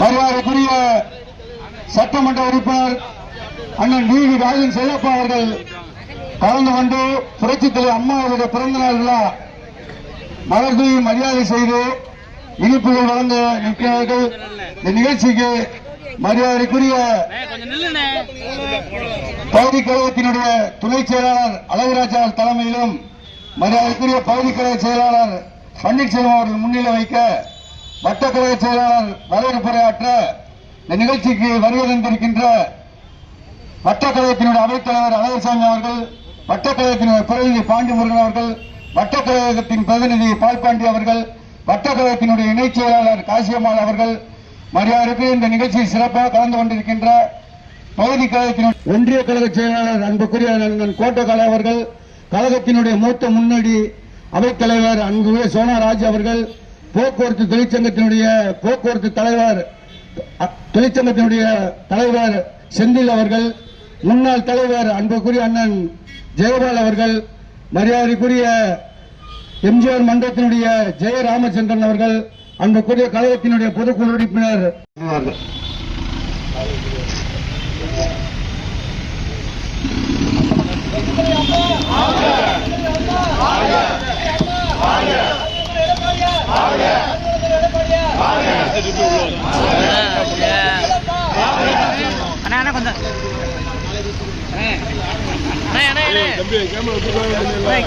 மரியாதைக்குரிய சட்டமன்ற உறுப்பினர் அண்ணன் வி ராஜன் செல்லப்பா அவர்கள் கலந்து கொண்டு புரட்சித் தலைவர் அம்மா அவருடைய பிறந்த நாள் விழா மலர்தூவி மரியாதை செய்து இனிப்புகள் வழங்க நிற்கிறார்கள். இந்த நிகழ்ச்சிக்கு மரியாதைக்குரிய பகுதி கழகத்தினுடைய துணை செயலாளர் அழகுராஜா தலைமையிலும் மரியாதைக்குரிய பகுதி கழக செயலாளர் பன்னீர்செல்வம் அவர்கள் முன்னிலை வைக்க வட்டக்கழக செயலாளர் வரவேற்புரையாற்ற இந்த நிகழ்ச்சிக்கு வருகை தந்திருக்கின்ற வட்டக்கழகத்தினுடைய அவைத்தலைவர் அழகர்சாமி அவர்கள், வட்டக்கழகத்தினுடைய பிரதிநிதி பாண்டிமுருகன் அவர்கள், வட்டக்கழகத்தின் பிரதிநிதி பால்பாண்டி அவர்கள், வட்டக்கழகத்தினுடைய இணைச் செயலாளர் காசியம்மாள் அவர்கள், மரியாதைக்கு இந்த நிகழ்ச்சியில் சிறப்பாக கலந்து கொண்டிருக்கின்ற பகுதி கழகத்தினுடைய ஒன்றிய கழக செயலாளர் அன்புக்குரிய கோட்டக்கால அவர்கள், கழகத்தினுடைய மூத்த முன்னோடி அவைத்தலைவர் அன்புக்குரிய சோனாராஜ் அவர்கள், போக்குவரத்து தொழிற்சங்கத்தினுடைய போக்குவரத்து தலைவர் தொழிற்சங்கத்தினுடைய தலைவர் செந்தில் அவர்கள், முன்னாள் தலைவர் அன்புக்குரிய அண்ணன் ஜெயபால் அவர்கள், மரியாதைக்குரிய எம்ஜிஆர் மன்றத்தினுடைய ஜெயராமச்சந்திரன் அவர்கள், அன்புக்குரிய கழகத்தினுடைய பொதுக்குழு உறுப்பினர்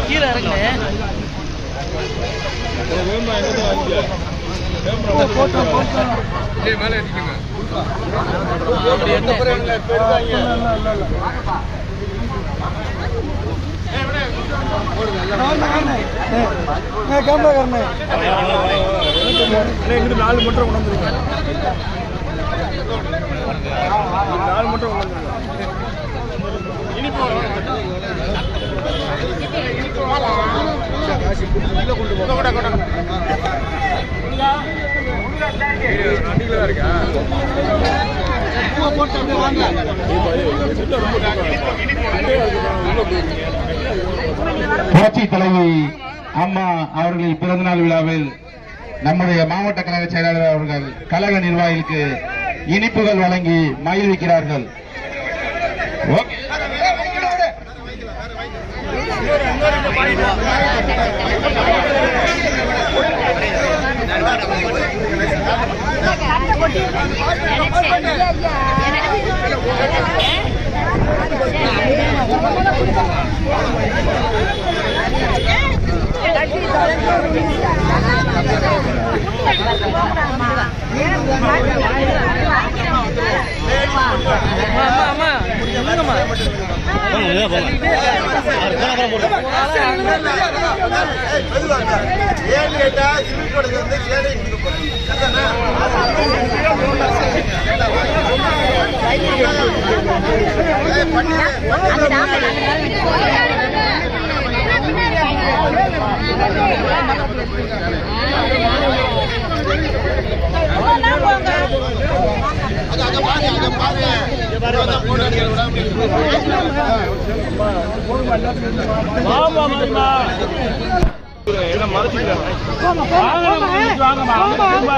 கீழே இறங்கு நாலு மட்டும் உணர்ந்துருக்கேன், நாலு மட்டும் புரட்சி தலைவி அம்மா அவர்களின் பிறந்தநாள் விழாவில் நம்முடைய மாவட்ட கழக செயலாளர் அவர்கள் கழக நிர்வாகிகளுக்கு இனிப்புகள் வழங்கி மகிழ்விக்கிறார்கள்.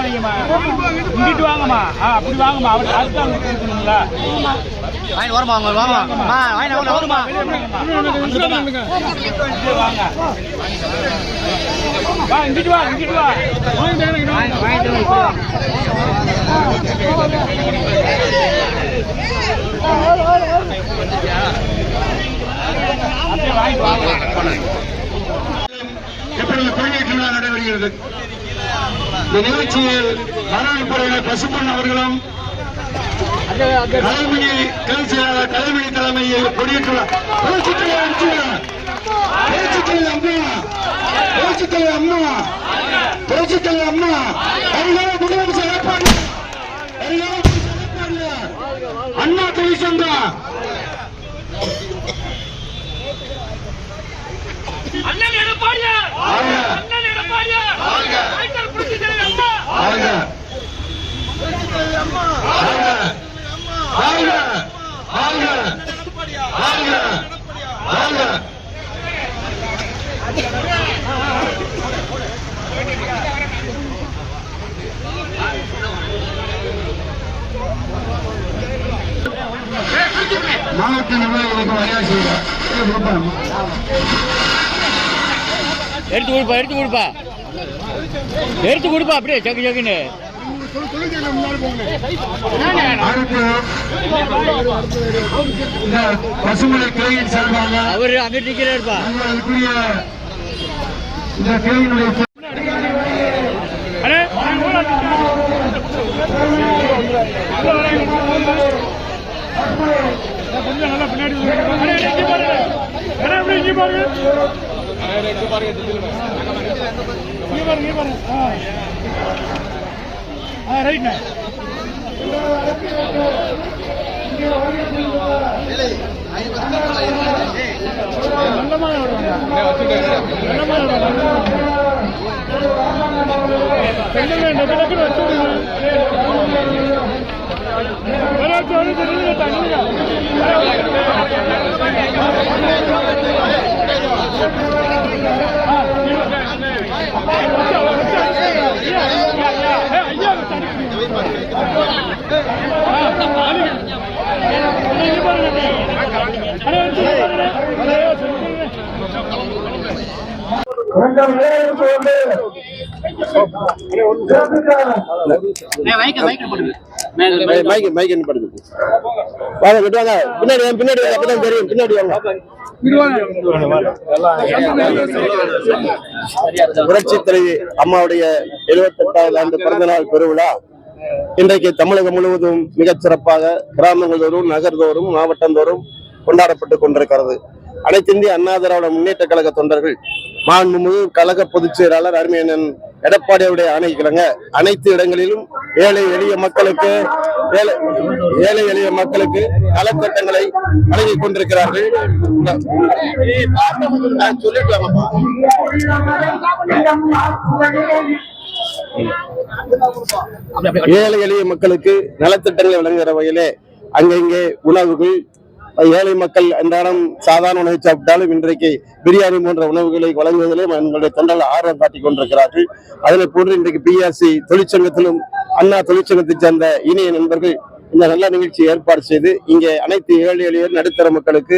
இங்கிட்டு வாங்கம்மா, அப்படி வாங்கம்மா, அவர் அதுதான் கொடுக்கணுங்களா? இங்கிட்டு வா, இங்கிட்டு வா. இப்பொழுது கொடியேற்ற விழா நடைபெறுகிறது. இந்த நிகழ்ச்சியில் வரவேற்புரையாளர் பசுப்பன் அவர்களும் கலைமணி கல் செயலாளர் கலைமணி தலைமையில் கொடியேற்ற விழா அம்மா அண்ணா தொழிற்சங்கம் அண்ணன் எடப்பாடியார், அண்ணன் எடப்பாடியார், புரட்சி தலைவர் அம்மா, மாவட்ட நிர்வாகிகளுக்கு மரியாதை செய்கிறார். எடுத்து கொடுப்பா அப்படியே சக்கு சக்குன்னு. பசுமலை கிளையின் சார்பாக அவரு அங்க நிக்கிறாருப்பா. அதுக்குரிய இந்த கிளையினுடைய கொஞ்சம் நல்லா பின்னாடி ரைட் புரட்சி தலைவி அம்மாவுடைய 78வது ஆண்டு பிறந்த நாள் பெருவிழா இன்றைக்கு தமிழகம் முழுவதும் மிகச் சிறப்பாக கிராமங்கள் தோறும் நகர்தோறும் மாவட்டந்தோறும் கொண்டாடப்பட்டுக் கொண்டிருக்கிறது. அனைத்து இந்திய அண்ணா திராவிட முன்னேற்ற கழக தொண்டர்கள் மாண்புமிகு கழக பொதுச் செயலாளர் அருமையண்ணன் எடப்பாடியுடைய ஆணைக்கிழங்க அனைத்து இடங்களிலும் ஏழை எளிய மக்களுக்கு நலத்திட்டங்களை வழங்கிக் கொண்டிருக்கிறார்கள். ஏழை எளிய மக்களுக்கு நலத்திட்டங்களை வழங்குகிற வகையிலே அங்கங்கே உணவுகள் ஏழை மக்கள் அன்றாடம் சாதாரண உணவு சாப்பிட்டாலும் இன்றைக்கு பிரியாணி போன்ற உணவுகளை வழங்குவதிலும் எங்களுடைய தொண்டர்கள் ஆர்வம் காட்டிக் கொண்டிருக்கிறார்கள். அதனை போன்று இன்றைக்கு பிஆர்சி தொழிற்சங்கத்திலும் அண்ணா தொழிற்சங்கத்தை சேர்ந்த இணைய நண்பர்கள் இந்த நல்ல நிகழ்ச்சி ஏற்பாடு செய்து இங்கே அனைத்து ஏழை எளிய நடுத்தர மக்களுக்கு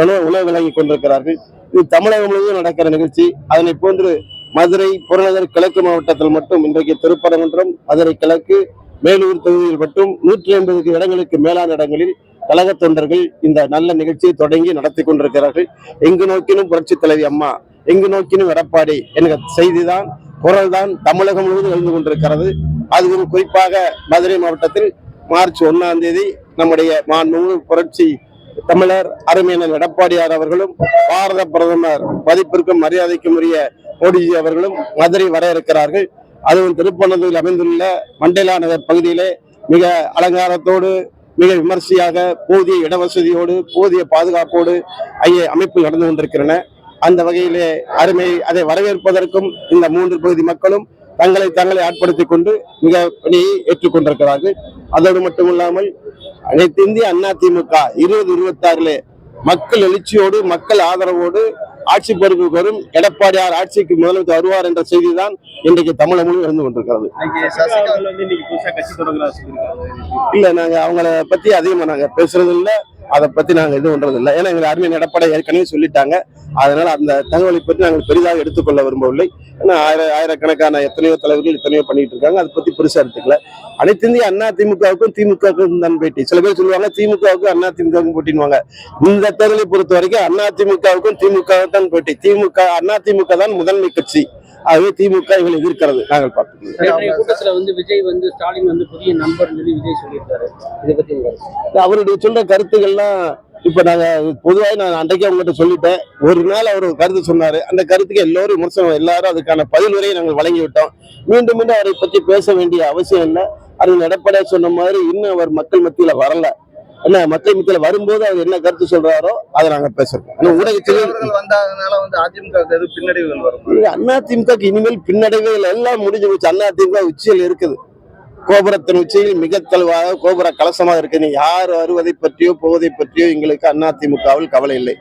உணவு வழங்கி கொண்டிருக்கிறார்கள். இது தமிழகம் முழுவதும் நடக்கிற நிகழ்ச்சி. அதனை போன்று மதுரை புறநகர் கிழக்கு மாவட்டத்தில் மட்டும் இன்றைக்கு திருப்பரங்குன்றம், மதுரை கிழக்கு, மேலூர் தொகுதியில் மட்டும் 150 இடங்களுக்கு மேலான இடங்களில் கழக தொண்டர்கள் இந்த நல்ல நிகழ்ச்சியை தொடங்கி நடத்தி கொண்டிருக்கிறார்கள். எங்கு நோக்கினும் புரட்சி தலைவி அம்மா, எங்கு நோக்கினும் எடப்பாடி என்கிற செய்திதான், குரல் தான் தமிழகம் முழுவதும் எழுந்து கொண்டிருக்கிறது. அதுவும் குறிப்பாக மதுரை மாவட்டத்தில் மார்ச் 1ஆம் தேதி நம்முடைய மாண்புமிகு புரட்சி தமிழர் அருமையண்ணன் எடப்பாடியார் அவர்களும் பாரத பிரதமர் மதிப்பிற்கும் மரியாதைக்கும் உரிய மோடிஜி அவர்களும் மதுரை வர இருக்கிறார்கள். அதுவும் திருப்பனந்தூரில் அமைந்துள்ள மண்டேலா நகர் பகுதியிலே மிக அலங்காரத்தோடு மிக விமர்சையாக போதிய இடவசதியோடு போதிய பாதுகாப்போடு அமைப்பு நடந்து கொண்டிருக்கின்றன. அந்த வகையிலே அதை வரவேற்பதற்கும் இந்த 3 பகுதி மக்களும் தங்களை ஆட்படுத்திக் கொண்டு மிக பணியை ஏற்றுக்கொண்டிருக்கிறார்கள். அதோடு மட்டுமில்லாமல் அனைத்து இந்திய அண்ணா திமுக 2026 மக்கள் எழுச்சியோடு மக்கள் ஆதரவோடு ஆட்சி பொறுப்புக்கு வரும் எடப்பாடியார் ஆட்சிக்கு முதலமைச்சர் வருவார் என்ற செய்தி தான் இன்றைக்கு தமிழகம் முழுவதும் இருந்து கொண்டிருக்கிறது. இல்ல, நாங்க அவங்கள பத்தி அதிகமா நாங்க பேசுறது இல்ல, அதை பத்தி நாங்க இது பண்றது இல்லை. ஏன்னா எங்க அருமையான எடப்பாடி ஏற்கனவே சொல்லிட்டாங்க. அதனால அந்த தகவலை பற்றி நாங்கள் பெரிதாக எடுத்துக்கொள்ள விரும்பவில்லை. ஏன்னா ஆயிரக்கணக்கான எத்தனையோ தலைவர்கள் எத்தனையோ பண்ணிட்டு இருக்காங்க. அதை பத்தி பெருசா எடுத்துக்கல. அனைத்து இந்திய அண்ணா திமுகவுக்கும் திமுகவுக்கும் தான் பேட்டி. சில பேர் சொல்லுவாங்க திமுகவுக்கும் அண்ணா திமுகவுக்கும் போட்டின்னுவாங்க. இந்த தேர்தலை பொறுத்த வரைக்கும் அண்ணா திமுகவுக்கும் திமுகவுக்கும் தான் பேட்டி. அண்ணா திமுக தான் முதன்மை கட்சி. ஆகவே திமுக இவங்களை எதிர்க்கிறது. நாங்கள் பார்த்துக்கோம். கூட்டத்துல விஜய் ஸ்டாலின் புதிய நண்பர் விஜய் சொல்லியிருக்காரு. இதை பத்தி அவருடைய சொல்ற கருத்துக்கள்லாம் இப்ப நாங்க பொதுவாக நான் அன்றைக்கே அவங்ககிட்ட சொல்லிட்டேன். ஒரு நாள் அவர் கருத்து சொன்னாரு. அந்த கருத்துக்கு எல்லோரும் விமர்சனம், எல்லாரும் அதுக்கான பதில் வரையை நாங்கள் வழங்கி விட்டோம். மீண்டும் மீண்டும் அவரை பற்றி பேச வேண்டிய அவசியம் இல்லை. அது எடப்பாடியார் சொன்ன மாதிரி இன்னும் அவர் மக்கள் மத்தியில வரல. என்ன மக்கள் மத்தியில வரும்போது அவர் என்ன கருத்து சொல்றாரோ அதை நாங்க பேசுறோம். ஊடகத்தில் வந்ததுனால அதிமுக பின்னடைவுகள் வரும். அதிமுக இனிமேல் பின்னடைவுகள் எல்லாம் முடிஞ்சு போச்சு. அதிமுக உச்சியில் இருக்குது. கோபுரத்தின் உச்சியில் மிக தெளிவாக கோபுர கலசமாக இருக்கு. யார் வருவதை பற்றியோ போவதை பற்றியோ எங்களுக்கு அதிமுகவில் கவலை இல்லை.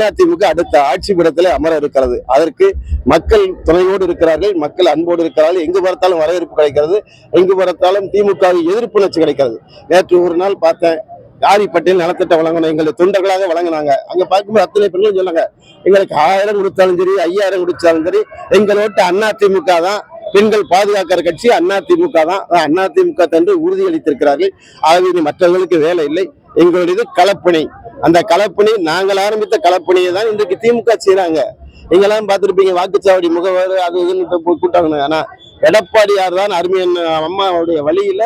அதிமுக அடுத்த ஆட்சி பீடத்திலே அமர இருக்கிறது. அதற்கு மக்கள் துணையோடு இருக்கிறார்கள், மக்கள் அன்போடு இருக்கிறார்கள். எங்கு பார்த்தாலும் வரவேற்பு கிடைக்கிறது, எங்கு பார்த்தாலும் திமுக எதிர்ப்பு உணர்ச்சி கிடைக்கிறது. நேற்று ஒரு நாள் பார்த்தேன், ஜாதி பட்டியல் நலத்திட்டம் வழங்கணும், எங்களை தொண்டர்களாக வழங்கினாங்க. அங்க பார்க்கும்போது அத்தனை பெண்களும் சொன்னாங்க, எங்களுக்கு 1000 கொடுத்தாலும் சரி 5000 கொடுத்தாலும் சரி எங்களோட அதிமுக தான், பெண்கள் பாதுகாக்கிற கட்சி அதிமுக தான், அதிமுக தந்து உறுதியளித்திருக்கிறார்கள். ஆகவே இனி மற்றவர்களுக்கு வேலை இல்லை, எங்களுடையது களப்பணி. அந்த களப்பணி நாங்கள் ஆரம்பித்த களப்பணியை தான் இன்றைக்கு திமுக செய்யறாங்க. நீங்களாம் பார்த்திருப்பீங்க, வாக்குச்சாவடி முகவர் அது இதுன்னு கூட்டாங்க. ஆனா எடப்பாடியார் தான் அருமையான அம்மாவுடைய வழியில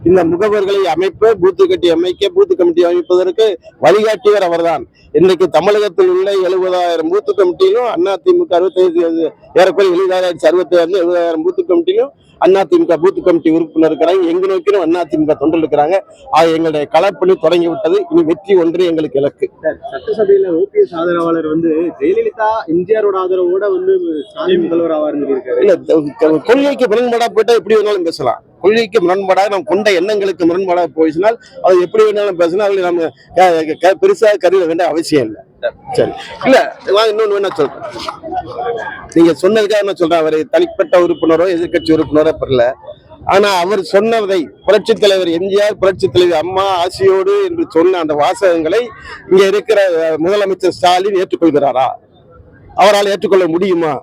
இந்த முகவர்களை அமைப்பு, பூத்து கட்டி அமைக்க, பூத்து கமிட்டி அமைப்பதற்கு வழிகாட்டியவர் அவர்தான். இன்றைக்கு தமிழகத்தில் உள்ள 70,000 பூத்து கமிட்டியிலும் அதிமுக 65 ஏறக்குறைய 70,000 பூத்து கமிட்டியிலும் அதிமுக பூத்து கமிட்டி உறுப்பினர் இருக்கிறாங்க. எங்க நோக்கிலும் அதிமுக தொண்டர் இருக்கிறாங்க. எங்களுடைய களப்பணி தொடங்கி விட்டது. இனி வெற்றி ஒன்று எங்களுக்கு இலக்கு. சட்டசபையில ஓபிஎஸ் ஆதரவாளர் வந்து ஜெயலலிதா எம்ஜிஆரோட ஆதரவோட வந்து ஸ்டாலின் முதல்வர் ஆவார்னு சொல்லியிருக்காரு. இல்ல, கொள்கைக்கு முரண்பாடா போயிட்டா எப்படி வேணாலும் பேசலாம். கொள்கைக்கு முரண்பாடாக நாம் கொண்ட எண்ணங்களுக்கு முரண்பாடாக போயினால் அது எப்படி வேணாலும் பேசினா அவங்களை நம்ம பெருசாக கருத வேண்டிய அவசியம் இல்லை. சரி, இல்ல இன்னொன்னு வேணா சொல்றேன். நீங்க சொன்னதுக்காக நான் சொல்றேன், அவர் தனிப்பட்ட உறுப்பினரோ எதிர்கட்சி உறுப்பினரோ பெறல. ஆனா அவர் சொன்னதை புரட்சி தலைவர் எம்ஜிஆர், புரட்சி தலைவர் அம்மா ஆசியோடு என்று சொன்ன அந்த வாசகங்களை இங்க இருக்கிற முதலமைச்சர் ஸ்டாலின் ஏற்றுக்கொள்கிறாரா? அவரால் ஏற்றுக்கொள்ள முடியுமா?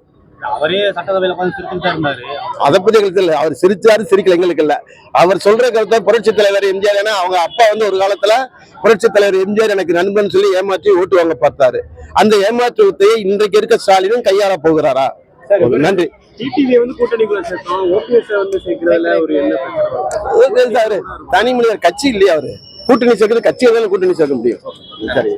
அவரே சட்டசபையில உட்கார்ந்து சிரிச்சுட்டே இருந்தாரு. அதை பத்தி எங்களுக்கு இல்ல, அவர் சிரிச்சாரு சிரிக்கல எங்களுக்கு இல்ல. அவர் சொல்ற கருத்தை புரட்சி தலைவர் எம்ஜிஆர், ஏன்னா அவங்க அப்பா வந்து ஒரு காலத்துல புரட்சி தலைவர் எம்ஜிஆர் எனக்கு நண்பன் சொல்லி ஏமாற்றி ஓட்டு வாங்க பார்த்தாரு. அந்த ஏமாற்றுவத்தை இன்றைக்கு இருக்க ஸ்டாலினும் கையாள போகிறாரா? நன்றி. டிடிவி வந்து கூட்டணிக்குள்ள சேர்த்தோம், ஓபிஎஸ் வந்து சேர்க்கிறதுல ஒரு என்ன தனி மனிதர், கட்சி இல்லையா அவரு? கூட்டணி சேர்க்கிறது கட்சியை கூட்டணி சேர்க்க முடியும். சரி.